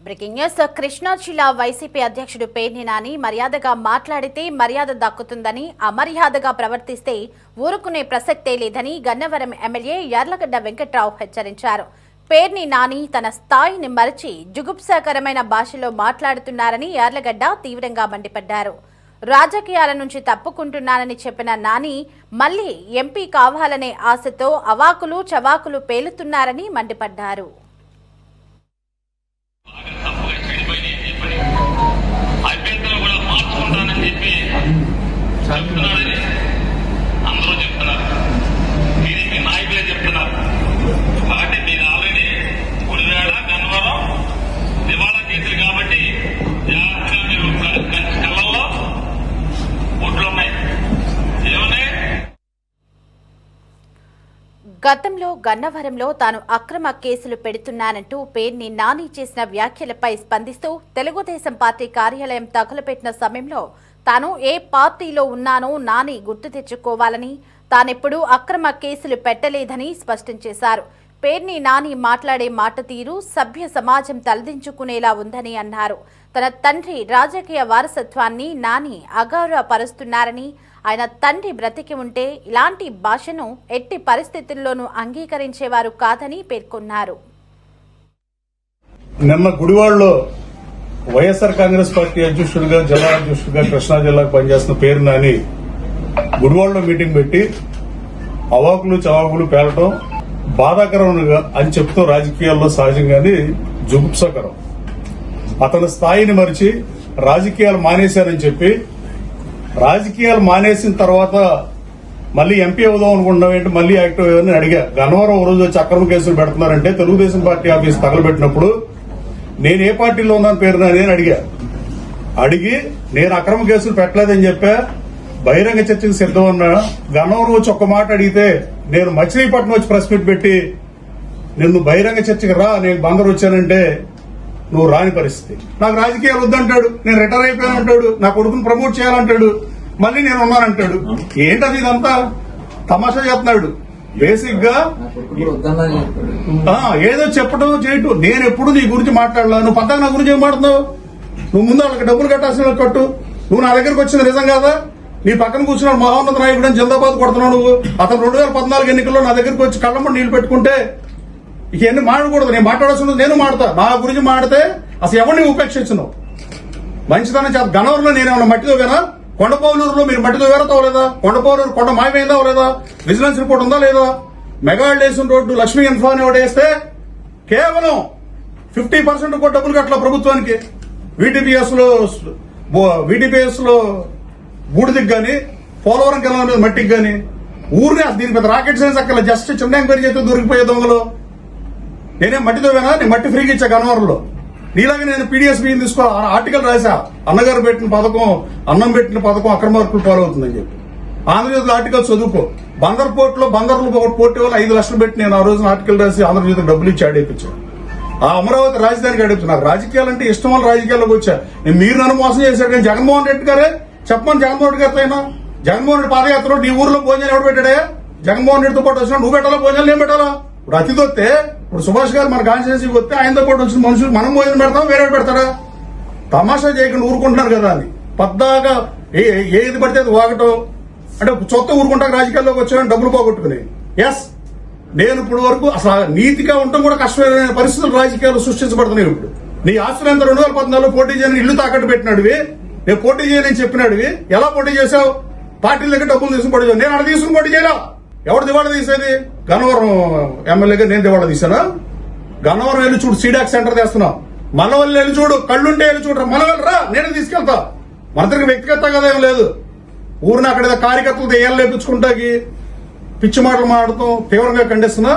Breaking news. Krishna జిల్లా YCP అధ్యక్షుడు పేర్ని నాని మర్యాదగా మాట్లాడితే మర్యాద దక్కుతుందని, అమర్యాదగా ప్రవర్తిస్తే ఊరుకునే ప్రసక్తే లేదని గన్నవరం ఎమ్మెల్యే యార్లగడ్డ వెంకట్రావు హెచ్చరించారు. పేర్ని నాని తన స్థాయిని మరచి జుగుప్సాకరమైన భాషలో మాట్లాడుతున్నారని యార్లగడ్డ తీవ్రంగా మండిపడ్డారు. రాజకీయాల నుంచి తప్పుకుంటున్నానని చెప్పిన నాని మళ్లీ ఎంపీ కావాలనే ఆశతో అవాకులు చవాకులు పేలుతున్నారని మండిపడ్డారు. అభ్యర్థులు కూడా మార్చుకుంటానని చెప్పి చెప్తున్నాడని అందరూ చెప్తున్నారు. టీడీపీ నాయకులే చెప్తున్నారు. కాబట్టి మీరు ఆల్రెడీ గుడివాడ గన్నవరం దివాళా కేసులు కాబట్టి జాగ్రత్తగా మీరు కళ్ళల్లో ఒడ్లున్నాయి. ఏమన్నాయి? గతంలో గన్నవరంలో తాను అక్రమ కేసులు పెడుతున్నానంటూ పేర్ని నాని చేసిన వ్యాఖ్యలపై స్పందిస్తూ తెలుగుదేశం పార్టీ కార్యాలయం తగులపెట్టిన సమయంలో తాను ఏ పార్టీలో ఉన్నానో నాని గుర్తు తెచ్చుకోవాలని, తానెప్పుడూ అక్రమ కేసులు పెట్టలేదని స్పష్టం చేశారు. పేర్ని నాని మాట్లాడే మాట తీరు సభ్య సమాజం తలదించుకునేలా ఉందని అన్నారు. తన తండ్రి రాజకీయ వారసత్వాన్ని నాని అగౌరవపరుస్తున్నారని, ఆయన తండ్రి బ్రతికి ఉంటే ఇలాంటి భాషను ఎట్టి పరిస్థితుల్లోనూ అంగీకరించేవారు కాదని పేర్కొన్నారు. నిన్న గుడివాడలో వైఎస్ఆర్ కాంగ్రెస్ పార్టీ అధ్యక్షుడిగా జిల్లా అధ్యక్షుడిగా కృష్ణా జిల్లాకు పనిచేస్తున్న పేరు నాని గుడివాడలో మీటింగ్ పెట్టి అవాకులు చవాకులు పేలటం బాధాకరం అని చెప్తూ రాజకీయాల్లో సహజంగానే జుగుప్సాకరం. అతని స్థాయిని మరిచి రాజకీయాలు మానేశారని చెప్పి, రాజకీయాలు మానేసిన తర్వాత మళ్ళీ ఎంపీ అవుదాం అనుకుంటున్నాం ఏంటి, మళ్ళీ యాక్టివ్ అయ్యారని అడిగా. గన్నవరం రోజు వచ్చి అక్రమ కేసులు పెడుతున్నారంటే తెలుగుదేశం పార్టీ ఆఫీస్ తగలబెట్టినప్పుడు నేను ఏ పార్టీలో ఉన్నాను పేరు నాని అని అడిగి నేను అక్రమ కేసులు పెట్టలేదని చెప్పా. బహిరంగ చర్చకు సిద్ధం అన్నా. గన్నవరం వచ్చి ఒక్క మాట అడిగితే నేను మచిలీపట్నం వచ్చి ప్రెస్ మీట్ పెట్టి నిన్ను బహిరంగ చర్చకు రా, నేను బందరు వచ్చానంటే నువ్వు రాని పరిస్థితి. నాకు రాజకీయాలు వద్దంటాడు, నేను రిటైర్ అయిపోయానంటాడు, నా కొడుకుని ప్రమోట్ చేయాలంటాడు, మళ్ళీ నేను ఉన్నానంటాడు. ఏంటది ఇదంతా తమాషా చేస్తున్నాడు. బేసిక్ గా ఏదో చెప్పడం చేయటం. నేను ఎప్పుడు నీ గురించి మాట్లాడలా. నువ్వు పద్దాక నా గురించి ఏం మాట్లాడుతున్నావు? నువ్వు ముందు వాళ్ళకి డబ్బులు కట్టాల్సిన కట్టు. నువ్వు నా దగ్గరకు వచ్చింది నిజం కాదా? నీ పక్కన కూర్చున్నాడు మహోన్నత నాయకుడు అని జిందాబాద్ కొడుతున్నావు నువ్వు. అతను 2014 ఎన్నికల్లో నా దగ్గరకు వచ్చి కళ్ళమ్మ నీళ్లు పెట్టుకుంటే ఇవన్నీ మాడకూడదు. నేను మాట్లాడాల్సింది నేను మాడతా. నా గురించి మాడితే అసలు ఎవరిని ఉపేక్షించను. మంచిదనం చేత గన్నవరంలో నేనేమన్నా మట్టితో వేనా? కొండపోలూరులో మీరు మట్టితో వేరతావు లేదా? కొండపోలూరు కొండ మాయమైందా లేదా? విజిలెన్స్ రిపోర్ట్ ఉందా లేదా? మెగాడేషన్ రోడ్డు లక్ష్మీ ఇన్ఫా అని వేస్తే కేవలం 50% కూడా డబ్బులు కట్టాల ప్రభుత్వానికి. వీటీపీఎస్ లో బూడిదికి గాని, పోలవరం కెనాల మీద మట్టికి గాని, ఊరినే దీని మీద రాకెట్ సైన్స్ అక్కడ జస్ట్ చిన్న ఎంక్వైరీ చేస్తే దొరికిపోయే దొంగలు. నేనేం మట్టితో వేనా? నేను మట్టి ఫ్రీగా ఇచ్చా గన్నవరంలో. నీలాగా నేను పీడీఎస్ బియ్యం తీసుకో ఆర్టికల్ రాసా. అన్నగారు పెట్టిన పథకం, అన్నం పెట్టిన పథకం అక్రమ వర్కులు పాలవుతుందని చెప్పి. ఆంధ్రజ్యోతి ఆర్టికల్ చదువుకో. బందర్ పోర్టులో పోర్టు వాళ్ళు 5 లక్షలు పెట్టి నేను ఆ రోజున ఆర్టికల్ రాసి ఆంధ్రజ్యోతికి డబ్బులు ఇచ్చి ఆడేపించాను. ఆ అమరావతి రాజధానికి అడుగుతున్నా. నాకు రాజకీయాలంటే ఇష్టం వల్ల రాజకీయాల్లోకి వచ్చా. మీరు నన్ను మోసం చేశాడు. కానీ జగన్మోహన్ రెడ్డి గారే చెప్పమని జగన్మోహన్ రెడ్డి గారితో అయినా. జగన్మోహన్ రెడ్డి పాదయాత్రలో నీ ఊర్లో భోజనాలు ఎవడు పెట్టాడే? జగన్మోహన్ రెడ్డితో పాటు వచ్చినా నువ్వు పెట్టాలా భోజనాలు? ఏం పెట్టాలా? ఇప్పుడు అతిథి వస్తే, ఇప్పుడు సుభాష్ గారు మన కాన్స్టిట్యూన్సీకి వస్తే ఆయనతో పాటు వచ్చిన మనుషులు మనం భోజనం పెడతాం, వేరే పెడతారా? తమాషా చేయకుండా ఊరుకుంటున్నారు కదా అని పద్దాగా ఏది పడితే అది వాగటం. అంటే చొత్త ఊరుకుంటా రాజకీయాల్లోకి వచ్చామని డబ్బులు పోగొట్టుకుని. ఎస్, నేను ఇప్పుడు వరకు అసలు నీతిగా ఉండటం కూడా కష్టమైన పరిస్థితులు రాజకీయాలు సృష్టించబడుతున్నాయి. ఇప్పుడు నీ ఆస్తులు ఎంత 2014లో పోటీ చేయని ఇల్లు తాకట్టు పెట్టినాడువి, నేను పోటీ చేయని చెప్పినాడువి. ఎలా పోటీ చేశావు? పార్టీల దగ్గర డబ్బులు తీసుకుని పోటీ చేయాలి. నేను అక్కడ తీసుకుని పోటీ చేయలా. ఎవరు దివాళా తీసేది? గన్నవరం ఎమ్మెల్యేగా నేను దివాళా తీసానా? గన్నవరం వెళ్ళి చూడు, సీడాక్ సెంటర్ తెస్తున్నావు. మనవల్లి వెళ్ళి చూడు, కళ్ళుంటే వెళ్ళి చూడరా. మనవల్లి రా, నేను తీసుకెళ్తా. మన దగ్గర వ్యక్తిగత కదా ఏం లేదు. ఊరిని అక్కడ కార్యకర్తలతో ఏళ్ళు లేపించుకుంటాకి పిచ్చి మాటలు మాడటం తీవ్రంగా ఖండిస్తున్నా.